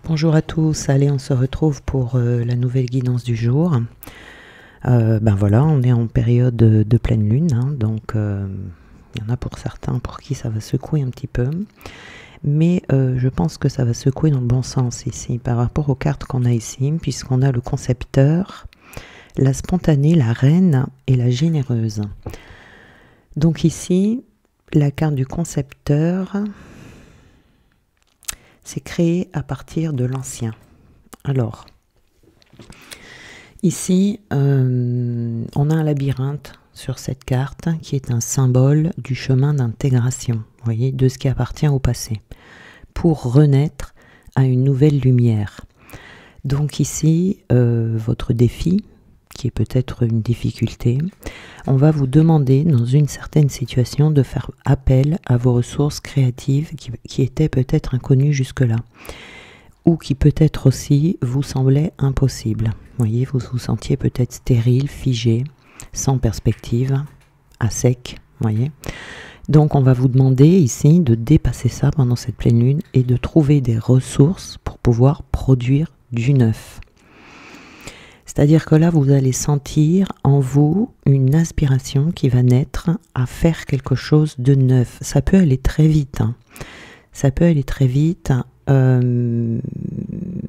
Bonjour à tous, allez on se retrouve pour la nouvelle guidance du jour. Ben voilà, on est en période de pleine lune, hein, donc il y en a pour certains pour qui ça va secouer un petit peu. Mais je pense que ça va secouer dans le bon sens ici, par rapport aux cartes qu'on a ici, puisqu'on a le concepteur, la spontanée, la reine et la généreuse. Donc ici, la carte du concepteur, c'est créé à partir de l'ancien. Alors, ici, on a un labyrinthe sur cette carte qui est un symbole du chemin d'intégration, vous voyez, de ce qui appartient au passé, pour renaître à une nouvelle lumière. Donc ici, votre défi, qui est peut-être une difficulté, on va vous demander dans une certaine situation de faire appel à vos ressources créatives qui étaient peut-être inconnues jusque-là, ou qui peut-être aussi vous semblaient impossibles. Vous voyez, vous vous sentiez peut-être stérile, figé, sans perspective, à sec, vous voyez. Donc on va vous demander ici de dépasser ça pendant cette pleine lune et de trouver des ressources pour pouvoir produire du neuf. C'est-à-dire que là, vous allez sentir en vous une inspiration qui va naître à faire quelque chose de neuf. Ça peut aller très vite, hein. Ça peut aller très vite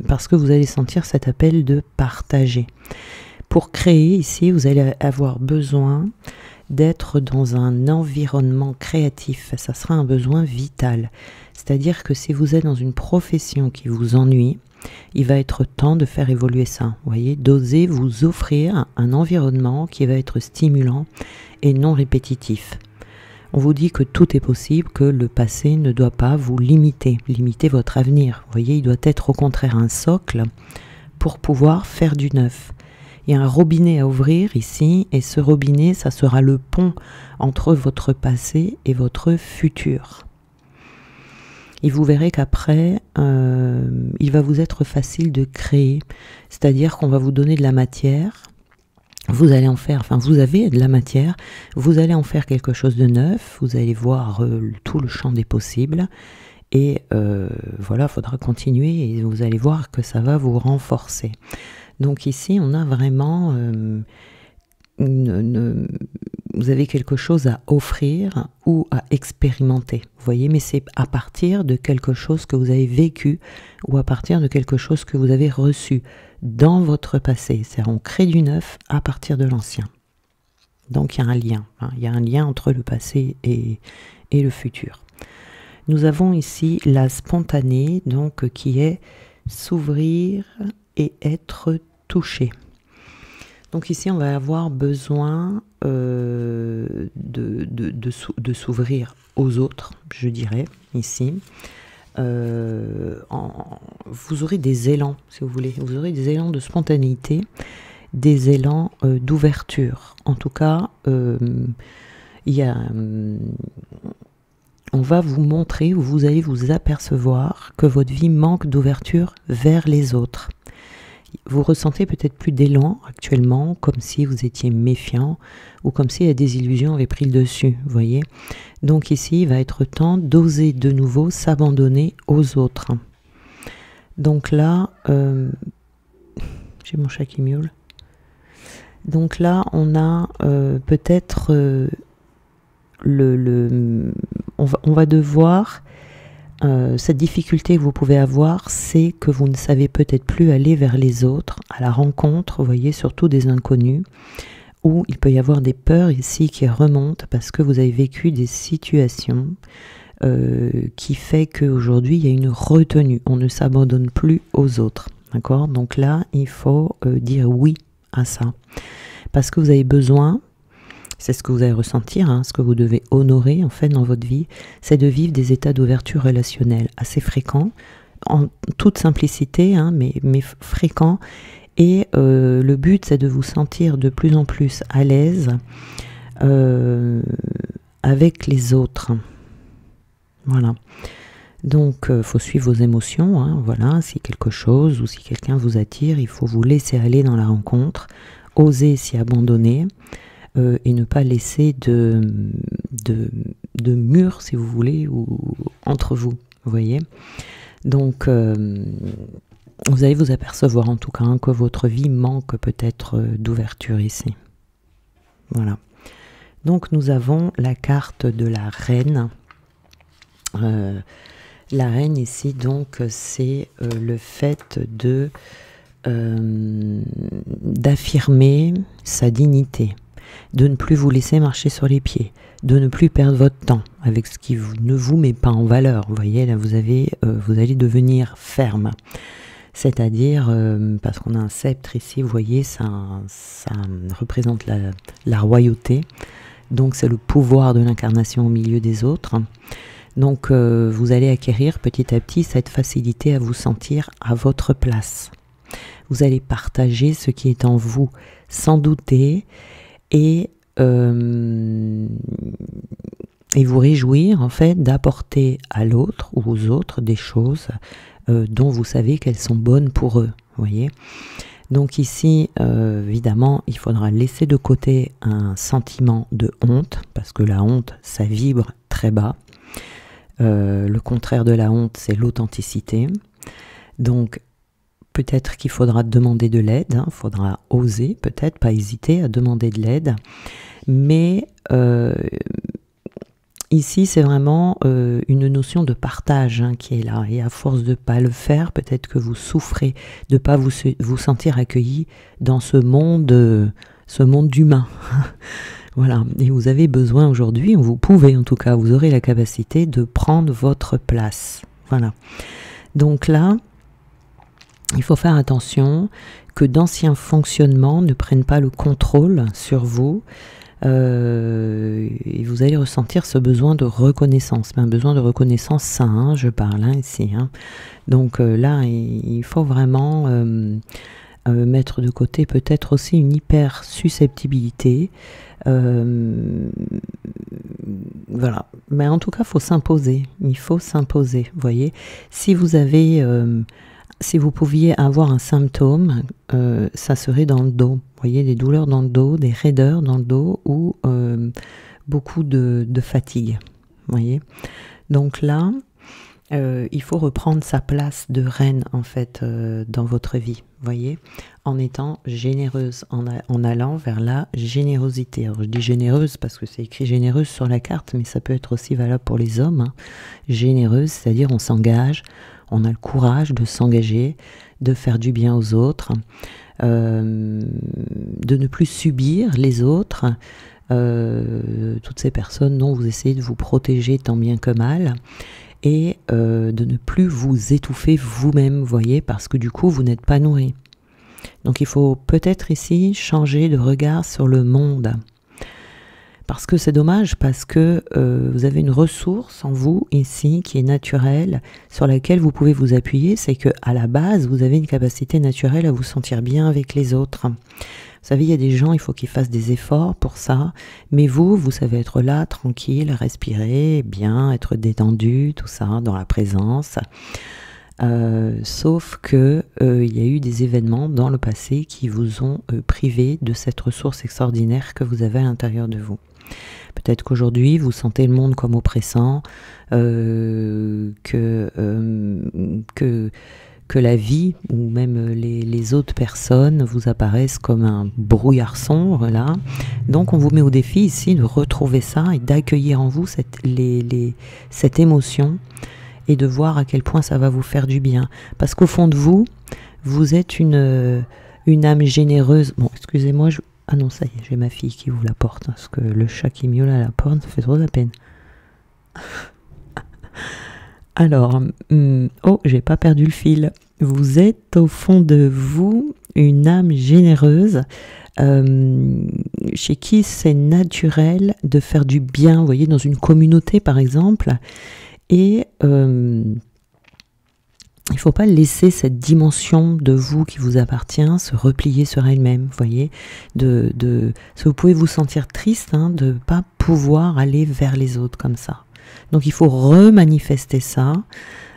parce que vous allez sentir cet appel de partager. Pour créer ici, vous allez avoir besoin d'être dans un environnement créatif. Ça sera un besoin vital. C'est-à-dire que si vous êtes dans une profession qui vous ennuie, il va être temps de faire évoluer ça, vous voyez, d'oser vous offrir un environnement qui va être stimulant et non répétitif. On vous dit que tout est possible, que le passé ne doit pas vous limiter votre avenir. Vous voyez, il doit être au contraire un socle pour pouvoir faire du neuf. Il y a un robinet à ouvrir ici, et ce robinet, ça sera le pont entre votre passé et votre futur. Et vous verrez qu'après, il va vous être facile de créer, c'est-à-dire qu'on va vous donner de la matière, vous allez en faire, enfin vous avez de la matière, vous allez en faire quelque chose de neuf, vous allez voir tout le champ des possibles, et voilà, il faudra continuer, et vous allez voir que ça va vous renforcer. Donc ici, on a vraiment vous avez quelque chose à offrir ou à expérimenter, vous voyez, mais c'est à partir de quelque chose que vous avez vécu ou à partir de quelque chose que vous avez reçu dans votre passé. C'est-à-dire on crée du neuf à partir de l'ancien. Donc il y a un lien, hein, il y a un lien entre le passé et le futur. Nous avons ici la spontanée, donc qui est s'ouvrir et être touché. Donc ici, on va avoir besoin de s'ouvrir aux autres, je dirais, ici. Vous aurez des élans, si vous voulez. Vous aurez des élans de spontanéité, des élans d'ouverture. En tout cas, on va vous montrer, vous allez vous apercevoir que votre vie manque d'ouverture vers les autres. Vous ressentez peut-être plus d'élan actuellement, comme si vous étiez méfiant ou comme si la désillusion avait pris le dessus, vous voyez. Donc ici, il va être temps d'oser de nouveau s'abandonner aux autres. Donc là, j'ai mon chat qui miaule. Donc là, on a peut-être on va devoir... cette difficulté que vous pouvez avoir, c'est que vous ne savez peut-être plus aller vers les autres, à la rencontre, vous voyez, surtout des inconnus, où il peut y avoir des peurs ici qui remontent parce que vous avez vécu des situations qui fait qu'aujourd'hui, il y a une retenue. On ne s'abandonne plus aux autres, d'accord? Donc là, il faut dire oui à ça. Parce que vous avez besoin... C'est ce que vous allez ressentir, hein, ce que vous devez honorer en fait dans votre vie, c'est de vivre des états d'ouverture relationnelle assez fréquents, en toute simplicité, hein, mais fréquents. Et le but, c'est de vous sentir de plus en plus à l'aise avec les autres. Voilà. Donc, il faut suivre vos émotions. Hein, voilà, si quelque chose ou si quelqu'un vous attire, il faut vous laisser aller dans la rencontre, oser s'y abandonner. Et ne pas laisser de mur, si vous voulez, ou entre vous, vous voyez. Donc, vous allez vous apercevoir en tout cas que votre vie manque peut-être d'ouverture ici. Voilà. Donc nous avons la carte de la reine. La reine ici, donc, c'est le fait de d'affirmer sa dignité, de ne plus vous laisser marcher sur les pieds, de ne plus perdre votre temps avec ce qui ne vous met pas en valeur. Vous voyez, là, vous allez devenir ferme. C'est-à-dire, parce qu'on a un sceptre ici, vous voyez, ça représente la royauté. Donc, c'est le pouvoir de l'incarnation au milieu des autres. Donc, vous allez acquérir petit à petit cette facilité à vous sentir à votre place. Vous allez partager ce qui est en vous sans douter et vous réjouir en fait d'apporter à l'autre ou aux autres des choses dont vous savez qu'elles sont bonnes pour eux. Voyez. Donc ici, évidemment, il faudra laisser de côté un sentiment de honte, parce que la honte, ça vibre très bas. Le contraire de la honte, c'est l'authenticité. Donc, peut-être qu'il faudra demander de l'aide, il faudra oser, peut-être, pas hésiter à demander de l'aide. Mais ici, c'est vraiment une notion de partage qui est là. Et à force de ne pas le faire, peut-être que vous souffrez de ne pas vous sentir accueilli dans ce monde d'humains. Voilà. Et vous avez besoin aujourd'hui, vous pouvez en tout cas, vous aurez la capacité de prendre votre place. Voilà. Donc là, il faut faire attention que d'anciens fonctionnements ne prennent pas le contrôle sur vous. Et vous allez ressentir ce besoin de reconnaissance, mais un besoin de reconnaissance sain, je parle ici. Donc là, il faut vraiment mettre de côté peut-être aussi une hyper susceptibilité. Voilà. Mais en tout cas, il faut s'imposer. Il faut s'imposer. Vous voyez, si vous avez, si vous pouviez avoir un symptôme, ça serait dans le dos. Vous voyez, des douleurs dans le dos, des raideurs dans le dos ou beaucoup de fatigue. Vous voyez. Donc là, il faut reprendre sa place de reine en fait dans votre vie, voyez, en étant généreuse, en allant vers la générosité. Alors je dis généreuse parce que c'est écrit généreuse sur la carte, mais ça peut être aussi valable pour les hommes. Généreuse, c'est-à-dire on s'engage, on a le courage de s'engager, de faire du bien aux autres, de ne plus subir les autres, toutes ces personnes dont vous essayez de vous protéger tant bien que mal. Et de ne plus vous étouffer vous-même, voyez, parce que du coup, vous n'êtes pas nourri. Donc, il faut peut-être ici changer de regard sur le monde. Parce que c'est dommage, parce que vous avez une ressource en vous, ici, qui est naturelle, sur laquelle vous pouvez vous appuyer. C'est qu'à la base, vous avez une capacité naturelle à vous sentir bien avec les autres. Vous savez, il y a des gens, il faut qu'ils fassent des efforts pour ça, mais vous savez être là, tranquille, respirer, bien, être détendu, tout ça, dans la présence. Sauf que il y a eu des événements dans le passé qui vous ont privé de cette ressource extraordinaire que vous avez à l'intérieur de vous. Peut-être qu'aujourd'hui, vous sentez le monde comme oppressant, que la vie ou même les autres personnes vous apparaissent comme un brouillard sombre là. Donc on vous met au défi ici de retrouver ça et d'accueillir en vous cette émotion et de voir à quel point ça va vous faire du bien. Parce qu'au fond de vous, vous êtes une âme généreuse. Bon, excusez-moi, ah non, ça y est, j'ai ma fille qui ouvre la porte, parce que le chat qui miaule à la porte, ça fait trop de la peine. Alors, oh, j'ai pas perdu le fil. Vous êtes au fond de vous une âme généreuse chez qui c'est naturel de faire du bien, vous voyez, dans une communauté par exemple. Et il ne faut pas laisser cette dimension de vous qui vous appartient se replier sur elle-même, vous voyez. Vous pouvez vous sentir triste de ne pas pouvoir aller vers les autres comme ça. Donc il faut remanifester ça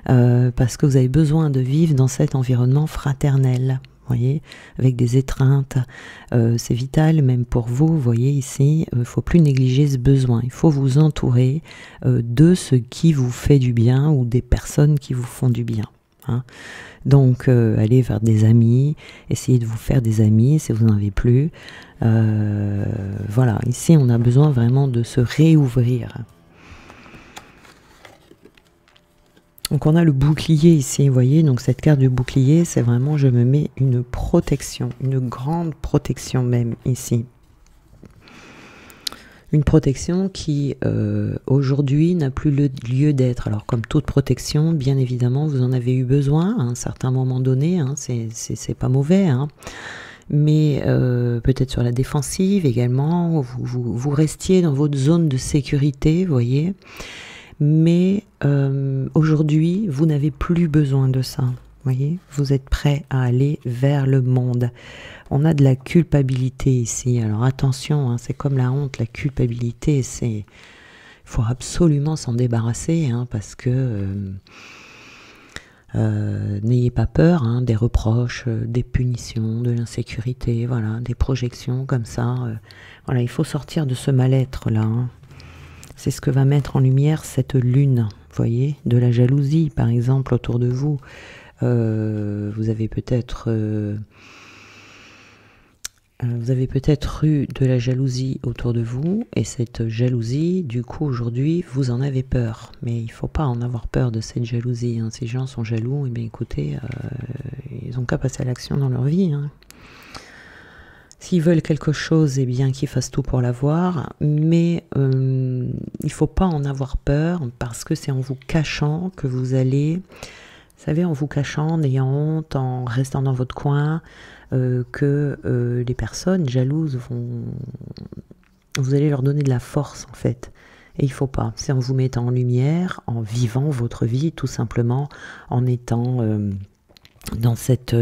parce que vous avez besoin de vivre dans cet environnement fraternel, voyez, avec des étreintes. C'est vital même pour vous, vous voyez ici, il ne faut plus négliger ce besoin. Il faut vous entourer de ce qui vous fait du bien ou des personnes qui vous font du bien. hein. Donc, allez vers des amis, essayez de vous faire des amis si vous n'en avez plus. Voilà, ici, on a besoin vraiment de se réouvrir. Donc, on a le bouclier ici, vous voyez. Donc, cette carte du bouclier, c'est vraiment, je me mets une protection, une grande protection même ici. Une protection qui, aujourd'hui, n'a plus le lieu d'être. Alors, comme toute protection, bien évidemment, vous en avez eu besoin à un certain moment donné. Hein, c'est pas mauvais. Hein, mais peut-être sur la défensive également. Vous restiez dans votre zone de sécurité, vous voyez. Mais aujourd'hui, vous n'avez plus besoin de ça. Vous voyez, vous êtes prêt à aller vers le monde. On a de la culpabilité ici. Alors attention, hein, c'est comme la honte, la culpabilité, il faut absolument s'en débarrasser, hein, parce que n'ayez pas peur, hein, des reproches, des punitions, de l'insécurité, voilà, des projections comme ça. Voilà, il faut sortir de ce mal-être là. Hein. C'est ce que va mettre en lumière cette lune, vous voyez, de la jalousie par exemple autour de vous. Vous avez peut-être eu de la jalousie autour de vous, et cette jalousie, du coup, aujourd'hui, vous en avez peur. Mais il ne faut pas en avoir peur de cette jalousie. Hein. Ces gens sont jaloux, et bien écoutez, ils n'ont qu'à passer à l'action dans leur vie. Hein. S'ils veulent quelque chose, eh bien qu'ils fassent tout pour l'avoir, mais il ne faut pas en avoir peur, parce que c'est en vous cachant que vous allez, vous savez, en vous cachant, en ayant honte, en restant dans votre coin, que les personnes jalouses vous allez leur donner de la force en fait. Et il ne faut pas, c'est en vous mettant en lumière, en vivant votre vie tout simplement, en étant dans cette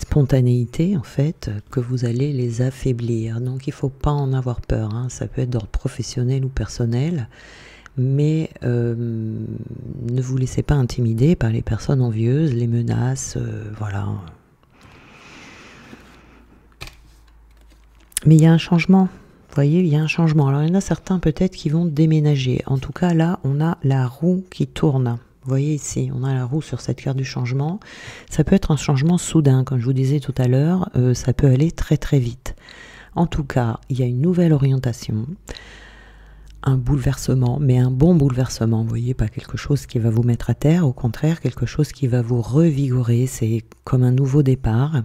spontanéité en fait, que vous allez les affaiblir. Donc il ne faut pas en avoir peur, hein. Ça peut être d'ordre professionnel ou personnel, mais ne vous laissez pas intimider par les personnes envieuses, les menaces, voilà. Mais il y a un changement, vous voyez, il y a un changement. Alors il y en a certains peut-être qui vont déménager. En tout cas là, on a la roue qui tourne. Vous voyez ici, on a la roue sur cette carte du changement. Ça peut être un changement soudain, comme je vous disais tout à l'heure, ça peut aller très très vite. En tout cas, il y a une nouvelle orientation, un bouleversement, mais un bon bouleversement, vous voyez, pas quelque chose qui va vous mettre à terre, au contraire, quelque chose qui va vous revigorer, c'est comme un nouveau départ,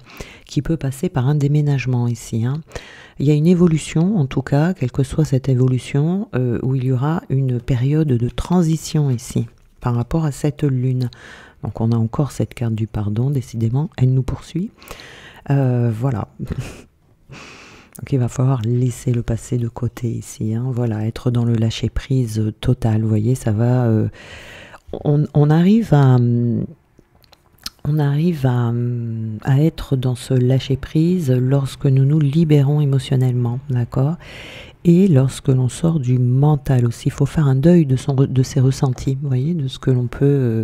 qui peut passer par un déménagement ici. Hein. Il y a une évolution, en tout cas, quelle que soit cette évolution, où il y aura une période de transition ici, par rapport à cette lune. Donc on a encore cette carte du pardon, décidément, elle nous poursuit. Voilà. Donc il va falloir laisser le passé de côté ici, hein. Voilà, être dans le lâcher-prise total, vous voyez, ça va... on arrive à être dans ce lâcher-prise lorsque nous nous libérons émotionnellement, d'accord? Et lorsque l'on sort du mental aussi, il faut faire un deuil de ses ressentis, vous voyez, de ce que l'on peut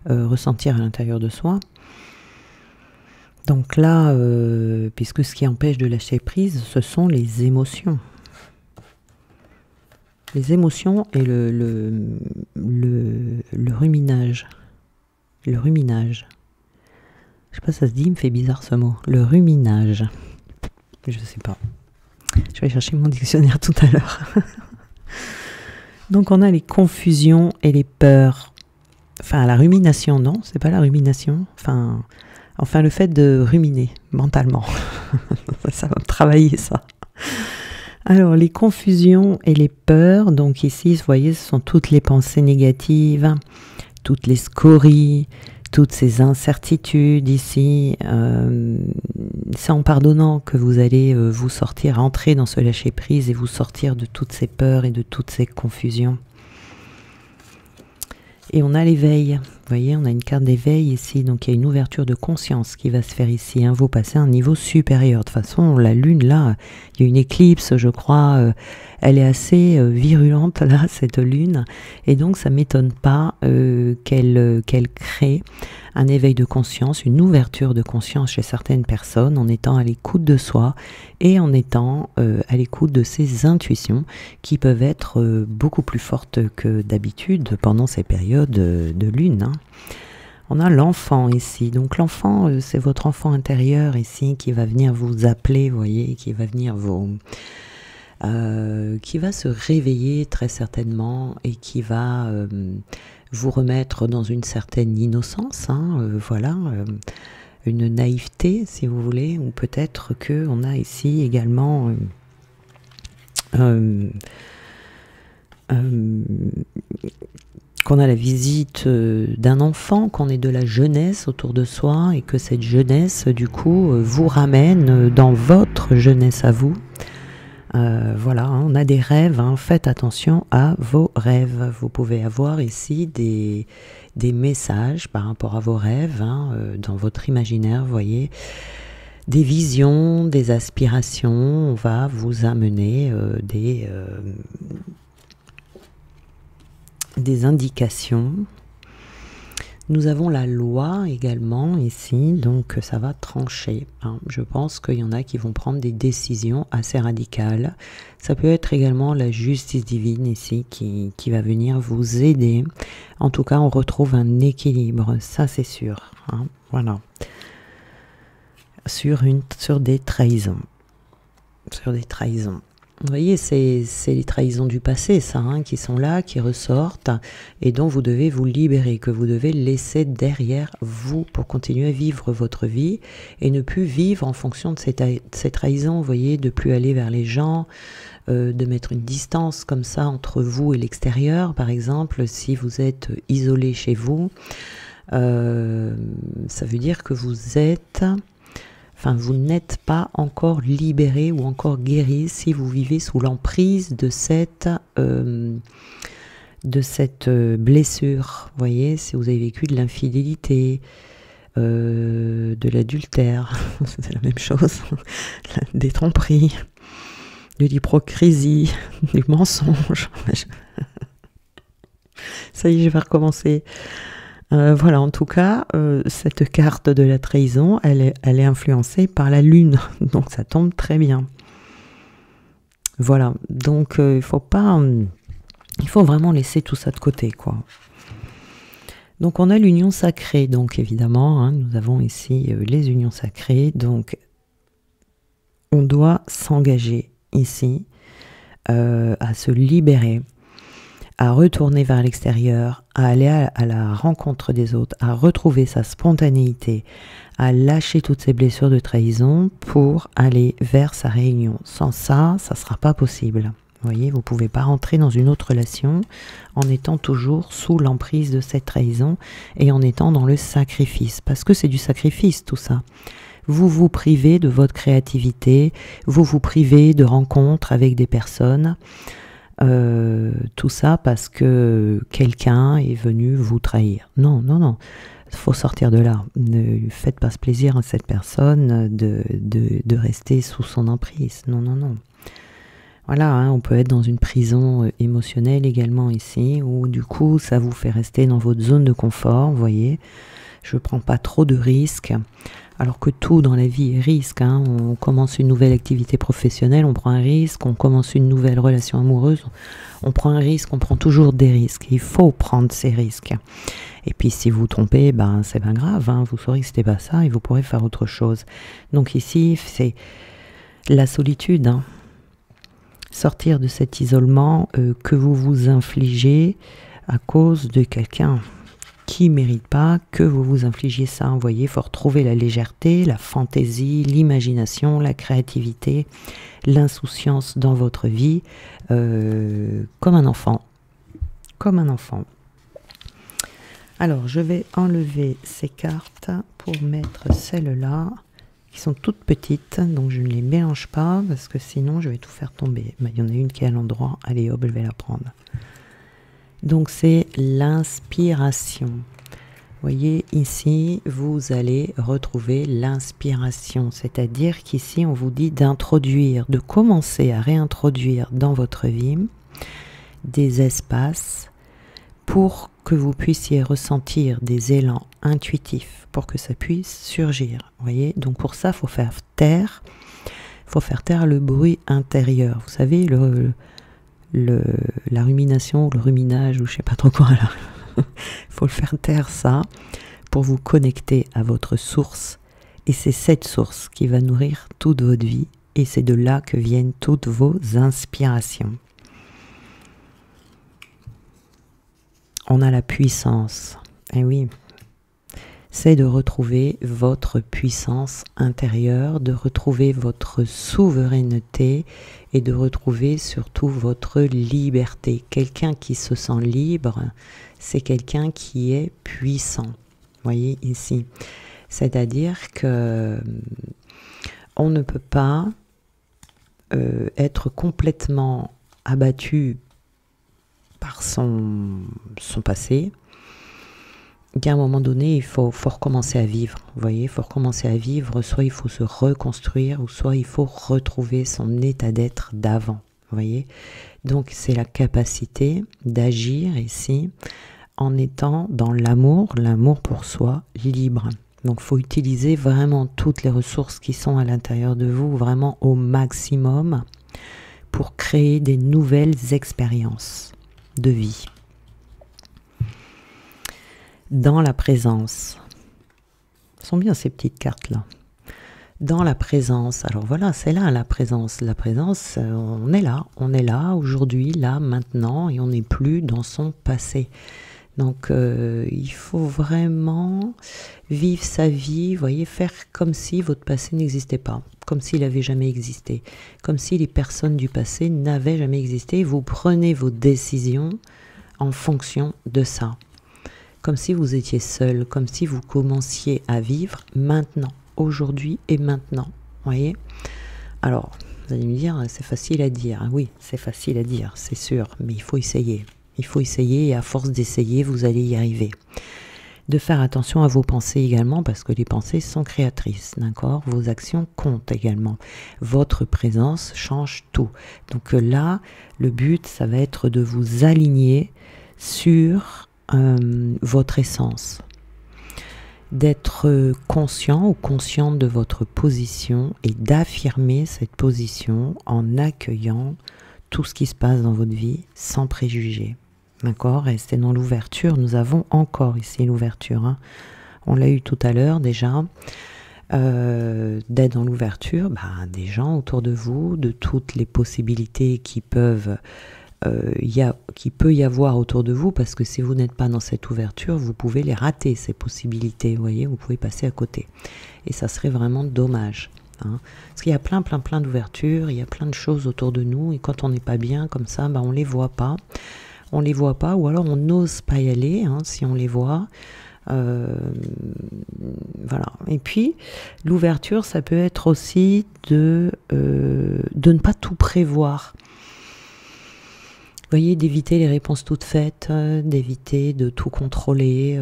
ressentir à l'intérieur de soi. Donc là, puisque ce qui empêche de lâcher prise, ce sont les émotions. Les émotions et le ruminage. Le ruminage. Je sais pas, ça se dit, il me fait bizarre ce mot. Le ruminage. Je sais pas. Je vais chercher mon dictionnaire tout à l'heure. Donc on a les confusions et les peurs. Enfin, la rumination, non, c'est pas la rumination. Enfin, le fait de ruminer mentalement. Ça va me travailler ça. Alors, les confusions et les peurs, donc ici, vous voyez, ce sont toutes les pensées négatives, toutes les scories, toutes ces incertitudes ici. C'est en pardonnant que vous allez vous sortir, entrer dans ce lâcher-prise et vous sortir de toutes ces peurs et de toutes ces confusions. Et on a l'éveil, Vous voyez, on a une carte d'éveil ici, donc il y a une ouverture de conscience qui va se faire ici. Hein. Vous passez à un niveau supérieur. De toute façon, la lune, là, il y a une éclipse, je crois. Elle est assez virulente, là, cette lune. Et donc, ça ne m'étonne pas qu'elle crée un éveil de conscience, une ouverture de conscience chez certaines personnes en étant à l'écoute de soi et en étant à l'écoute de ses intuitions qui peuvent être beaucoup plus fortes que d'habitude pendant ces périodes de lune. Hein. On a l'enfant ici, donc l'enfant c'est votre enfant intérieur ici qui va venir vous appeler, vous voyez, qui va venir qui va se réveiller très certainement et qui va vous remettre dans une certaine innocence, hein, voilà, une naïveté si vous voulez, ou peut-être qu'on a ici également qu'on a la visite d'un enfant, qu'on ait de la jeunesse autour de soi et que cette jeunesse du coup vous ramène dans votre jeunesse à vous. Voilà, hein, on a des rêves, hein, faites attention à vos rêves. Vous pouvez avoir ici des messages par rapport à vos rêves, hein, dans votre imaginaire, vous voyez, des visions, des aspirations. On va vous amener des indications. Nous avons la loi également ici, donc ça va trancher. Hein. Je pense qu'il y en a qui vont prendre des décisions assez radicales. Ça peut être également la justice divine ici qui va venir vous aider. En tout cas, on retrouve un équilibre, ça c'est sûr. Hein. Voilà. Sur des trahisons. Sur des trahisons. Vous voyez, c'est les trahisons du passé, ça, hein, qui sont là, qui ressortent, et dont vous devez vous libérer, que vous devez laisser derrière vous pour continuer à vivre votre vie, et ne plus vivre en fonction de ces trahisons, vous voyez, de plus aller vers les gens, de mettre une distance comme ça entre vous et l'extérieur, par exemple, si vous êtes isolé chez vous, ça veut dire que vous êtes... Enfin, vous n'êtes pas encore libéré ou encore guéri si vous vivez sous l'emprise de cette blessure. Vous voyez, si vous avez vécu de l'infidélité, de l'adultère, c'est la même chose, des tromperies, de l'hypocrisie, du mensonge. Ça y est, je vais recommencer. Voilà, en tout cas, cette carte de la trahison, elle est influencée par la lune, donc ça tombe très bien. Voilà, donc il faut vraiment laisser tout ça de côté, quoi. Donc on a l'union sacrée, donc évidemment, hein, nous avons ici les unions sacrées, donc on doit s'engager ici à se libérer, à retourner vers l'extérieur, à aller à la rencontre des autres, à retrouver sa spontanéité, à lâcher toutes ces blessures de trahison pour aller vers sa réunion. Sans ça, ça ne sera pas possible. Vous voyez, vous ne pouvez pas rentrer dans une autre relation en étant toujours sous l'emprise de cette trahison et en étant dans le sacrifice, parce que c'est du sacrifice tout ça. Vous vous privez de votre créativité, vous vous privez de rencontres avec des personnes, tout ça parce que quelqu'un est venu vous trahir. Non, non, non. Il faut sortir de là. Ne faites pas ce plaisir à cette personne de rester sous son emprise. Non, non, non. Voilà, hein, on peut être dans une prison émotionnelle également ici, où du coup, ça vous fait rester dans votre zone de confort, vous voyez. Je ne prends pas trop de risques. Alors que tout dans la vie est risque, hein. On commence une nouvelle activité professionnelle, on prend un risque, on commence une nouvelle relation amoureuse, on prend un risque, on prend toujours des risques. Il faut prendre ces risques. Et puis si vous vous trompez, ben, c'est pas grave, hein. Vous saurez que c'était pas ça et vous pourrez faire autre chose. Donc ici, c'est la solitude, hein. Sortir de cet isolement que vous vous infligez à cause de quelqu'un qui ne mérite pas que vous vous infligiez ça. Vous voyez, il faut retrouver la légèreté, la fantaisie, l'imagination, la créativité, l'insouciance dans votre vie, comme un enfant. Comme un enfant. Alors, je vais enlever ces cartes pour mettre celles-là, qui sont toutes petites, donc je ne les mélange pas, parce que sinon je vais tout faire tomber. Il y en a une qui est à l'endroit, allez hop, je vais la prendre. Donc c'est l'inspiration. Voyez, ici, vous allez retrouver l'inspiration, c'est-à-dire qu'ici, on vous dit d'introduire, de commencer à réintroduire dans votre vie des espaces pour que vous puissiez ressentir des élans intuitifs, pour que ça puisse surgir. Voyez, donc pour ça, il faut faire taire le bruit intérieur. Vous savez, la rumination, le ruminage, ou je sais pas trop quoi là. Il faut le faire taire ça pour vous connecter à votre source. Et c'est cette source qui va nourrir toute votre vie. Et c'est de là que viennent toutes vos inspirations. On a la puissance. Et oui, c'est de retrouver votre puissance intérieure, de retrouver votre souveraineté et de retrouver surtout votre liberté. Quelqu'un qui se sent libre, c'est quelqu'un qui est puissant. Voyez ici. C'est-à-dire que on ne peut pas être complètement abattu par son passé. Qu'à un moment donné, il faut recommencer à vivre. Vous voyez, il faut recommencer à vivre. Soit il faut se reconstruire, ou soit il faut retrouver son état d'être d'avant. Vous voyez, donc c'est la capacité d'agir ici en étant dans l'amour pour soi, libre. Donc il faut utiliser vraiment toutes les ressources qui sont à l'intérieur de vous, vraiment au maximum, pour créer des nouvelles expériences de vie. Dans la présence. Ce sont bien ces petites cartes-là. Dans la présence. Alors voilà, c'est là la présence. La présence, on est là aujourd'hui, là, maintenant, et on n'est plus dans son passé. Donc il faut vraiment vivre sa vie, voyez, faire comme si votre passé n'existait pas, comme s'il n'avait jamais existé, comme si les personnes du passé n'avaient jamais existé. Vous prenez vos décisions en fonction de ça. Comme si vous étiez seul, comme si vous commenciez à vivre maintenant, aujourd'hui et maintenant. Voyez? Alors, vous allez me dire, c'est facile à dire. Oui, c'est facile à dire, c'est sûr, mais il faut essayer. Il faut essayer et à force d'essayer, vous allez y arriver. De faire attention à vos pensées également, parce que les pensées sont créatrices, d'accord? Vos actions comptent également. Votre présence change tout. Donc là, le but, ça va être de vous aligner sur votre essence, d'être conscient ou consciente de votre position et d'affirmer cette position en accueillant tout ce qui se passe dans votre vie sans préjugés. D'accord? Restez dans l'ouverture. Nous avons encore ici l'ouverture. Hein. On l'a eu tout à l'heure déjà. D'être dans l'ouverture des gens autour de vous, de toutes les possibilités qui peuvent qui peut y avoir autour de vous, parce que si vous n'êtes pas dans cette ouverture, vous pouvez les rater, ces possibilités, vous voyez, vous pouvez passer à côté. Et ça serait vraiment dommage. Hein. Parce qu'il y a plein d'ouvertures, il y a plein de choses autour de nous, et quand on n'est pas bien comme ça, on les voit pas. On les voit pas, ou alors on n'ose pas y aller, hein, si on les voit. Voilà. Et puis, l'ouverture, ça peut être aussi de ne pas tout prévoir. Vous voyez, d'éviter les réponses toutes faites, d'éviter de tout contrôler,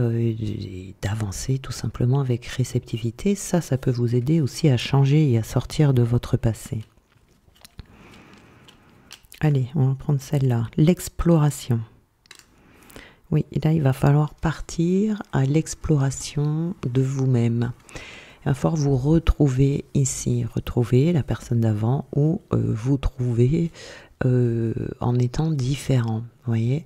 d'avancer tout simplement avec réceptivité. Ça peut vous aider aussi à changer et à sortir de votre passé. Allez, on va prendre celle-là. L'exploration. Oui, et là, il va falloir partir à l'exploration de vous-même. Il va falloir vous retrouver ici, retrouver la personne d'avant ou vous trouver en étant différent, vous voyez,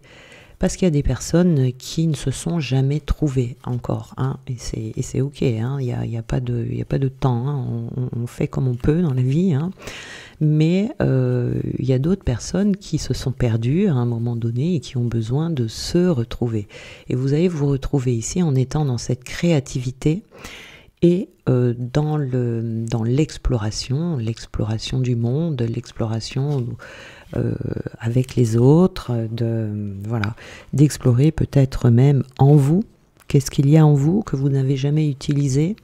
parce qu'il y a des personnes qui ne se sont jamais trouvées encore, hein, et c'est ok, hein, il y a pas de temps, hein, on fait comme on peut dans la vie, hein, mais il y a d'autres personnes qui se sont perdues à un moment donné et qui ont besoin de se retrouver, et vous allez vous retrouver ici en étant dans cette créativité et dans l'exploration du monde, l'exploration avec les autres, d'explorer peut-être même en vous, qu'est-ce qu'il y a en vous que vous n'avez jamais utilisé.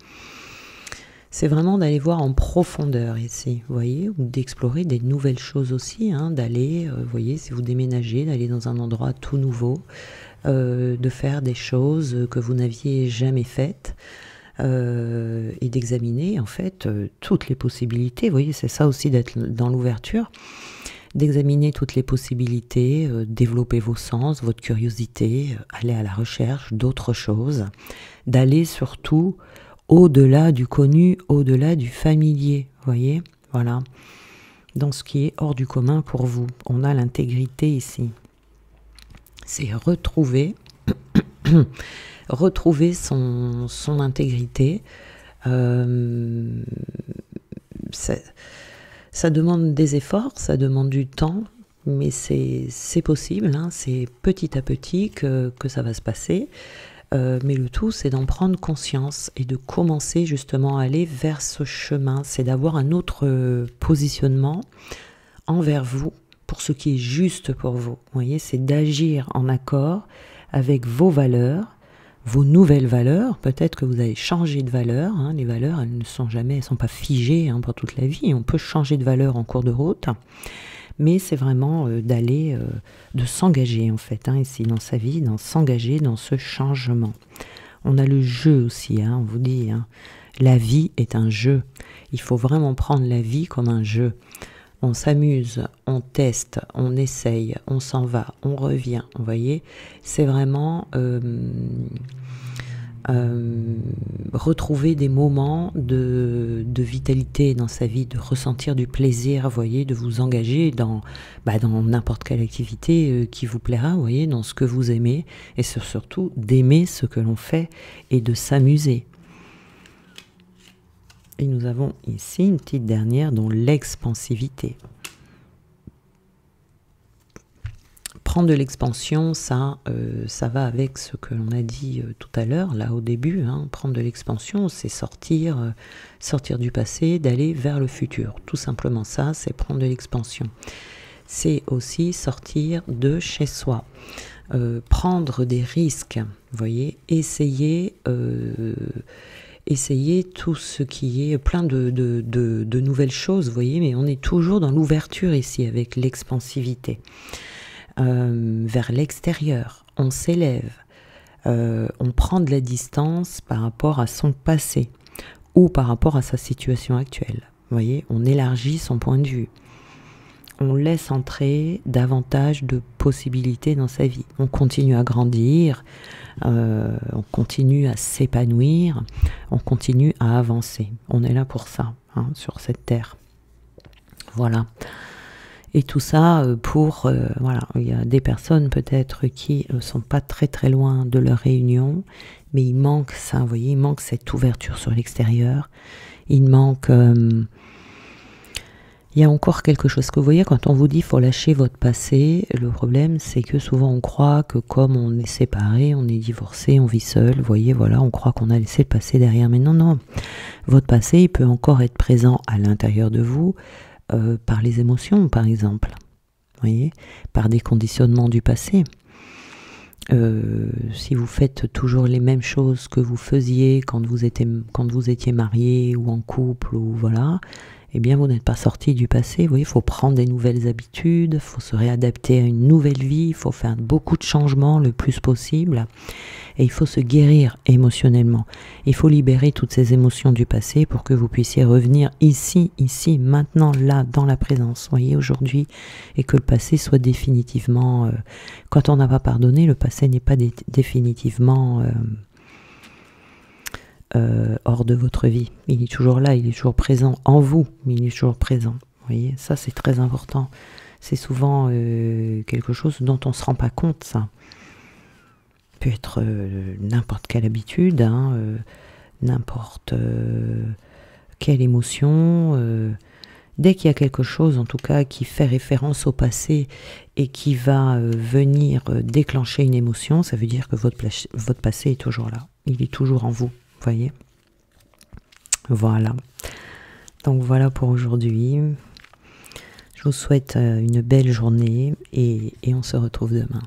C'est vraiment d'aller voir en profondeur ici, vous voyez, ou d'explorer des nouvelles choses aussi, hein, d'aller, vous voyez, si vous déménagez, d'aller dans un endroit tout nouveau, de faire des choses que vous n'aviez jamais faites, et d'examiner en fait toutes les possibilités. Vous voyez, c'est ça aussi d'être dans l'ouverture, d'examiner toutes les possibilités, développer vos sens, votre curiosité, aller à la recherche d'autres choses, d'aller surtout au-delà du connu, au-delà du familier, vous voyez, voilà, dans ce qui est hors du commun pour vous. On a l'intégrité ici. C'est retrouver son intégrité. Ça demande des efforts, ça demande du temps, mais c'est possible, hein, c'est petit à petit que ça va se passer. Mais le tout, c'est d'en prendre conscience et de commencer justement à aller vers ce chemin. C'est d'avoir un autre positionnement envers vous pour ce qui est juste pour vous. Vous voyez, c'est d'agir en accord avec vos valeurs, vos nouvelles valeurs. Peut-être que vous avez changé de valeur, hein. Les valeurs, elles ne sont jamais, elles sont pas figées, hein, pour toute la vie. On peut changer de valeur en cours de route, mais c'est vraiment d'aller, de s'engager en fait, hein, ici dans sa vie, s'engager dans ce changement. On a le jeu aussi, hein, on vous dit, hein, la vie est un jeu. Il faut vraiment prendre la vie comme un jeu. On s'amuse, on teste, on essaye, on s'en va, on revient. Vous voyez, c'est vraiment retrouver des moments de vitalité dans sa vie, de ressentir du plaisir, vous voyez, de vous engager dans n'importe quelle activité qui vous plaira, vous voyez, dans ce que vous aimez, et surtout d'aimer ce que l'on fait et de s'amuser. Et nous avons ici une petite dernière, dont l'expansivité. Prendre de l'expansion, ça va avec ce que l'on a dit tout à l'heure, là au début, hein. Prendre de l'expansion, c'est sortir du passé, d'aller vers le futur. Tout simplement ça, c'est prendre de l'expansion. C'est aussi sortir de chez soi. Prendre des risques, vous voyez, essayer tout ce qui est plein de nouvelles choses, vous voyez, mais on est toujours dans l'ouverture ici avec l'expansivité. Vers l'extérieur, on s'élève, on prend de la distance par rapport à son passé ou par rapport à sa situation actuelle. Vous voyez, on élargit son point de vue. On laisse entrer davantage de possibilités dans sa vie. On continue à grandir, on continue à s'épanouir, on continue à avancer. On est là pour ça, hein, sur cette terre. Voilà. Et tout ça voilà, il y a des personnes peut-être qui ne sont pas très très loin de leur réunion, mais il manque ça, vous voyez, il manque cette ouverture sur l'extérieur, il manque... il y a encore quelque chose que vous voyez, quand on vous dit qu'il faut lâcher votre passé, le problème c'est que souvent on croit que comme on est séparé, on est divorcé, on vit seul, vous voyez, voilà, on croit qu'on a laissé le passé derrière, mais non, non, votre passé il peut encore être présent à l'intérieur de vous, par les émotions par exemple, vous voyez, par des conditionnements du passé. Si vous faites toujours les mêmes choses que vous faisiez quand vous étiez marié ou en couple, ou voilà, eh bien vous n'êtes pas sorti du passé. Vous voyez, il faut prendre des nouvelles habitudes, il faut se réadapter à une nouvelle vie, il faut faire beaucoup de changements le plus possible, et il faut se guérir émotionnellement. Il faut libérer toutes ces émotions du passé pour que vous puissiez revenir ici, maintenant, là, dans la présence, vous voyez, aujourd'hui, et que le passé soit définitivement... quand on n'a pas pardonné, le passé n'est pas définitivement... hors de votre vie. Il est toujours là, il est toujours présent en vous, mais il est toujours présent. Vous voyez, ça c'est très important. C'est souvent quelque chose dont on ne se rend pas compte, ça. Peut être n'importe quelle habitude, hein, n'importe quelle émotion. Dès qu'il y a quelque chose, en tout cas, qui fait référence au passé et qui va venir déclencher une émotion, ça veut dire que votre passé est toujours là. Il est toujours en vous. Vous voyez, voilà. Donc voilà pour aujourd'hui. Je vous souhaite une belle journée et on se retrouve demain.